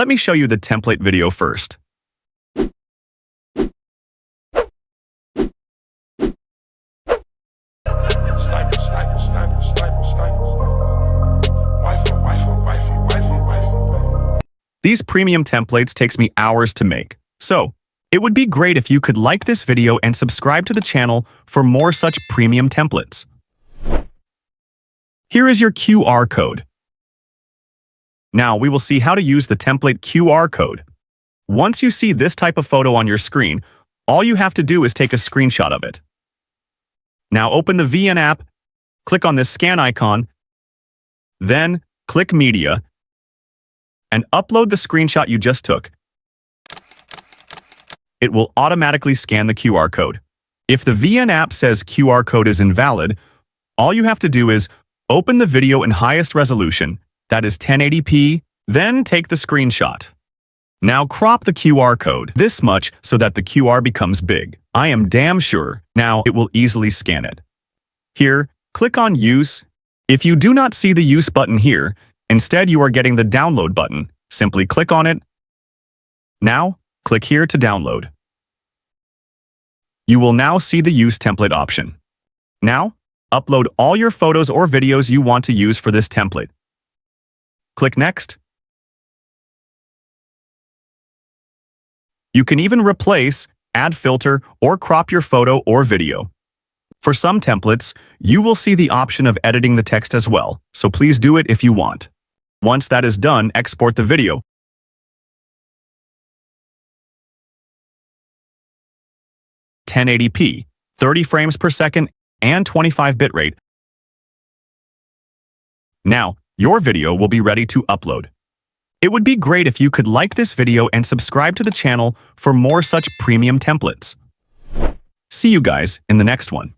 let me show you the template video first. These premium templates takes me hours to make, so it would be great if you could like this video and subscribe to the channel for more such premium templates. Here is your QR code. Now we will see how to use the template QR code. Once you see this type of photo on your screen, all you have to do is take a screenshot of it. Now open the ft.jiinn app, click on this scan icon, then click Media, and upload the screenshot you just took. It will automatically scan the QR code. If the ft.jiinn app says QR code is invalid, all you have to do is open the video in highest resolution, that is 1080p, then take the screenshot. Now crop the QR code this much so that the QR becomes big. I am damn sure now it will easily scan it. Here, click on Use. If you do not see the Use button here, instead you are getting the Download button. Simply click on it. Now, click here to download. You will now see the Use Template option. Now, upload all your photos or videos you want to use for this template. Click Next. You can even replace, add filter, or crop your photo or video. For some templates, you will see the option of editing the text as well, so please do it if you want. Once that is done, export the video. (1080p), 30 frames per second, and 25 bitrate. Now, your video will be ready to upload. It would be great if you could like this video and subscribe to the channel for more such premium templates. See you guys in the next one.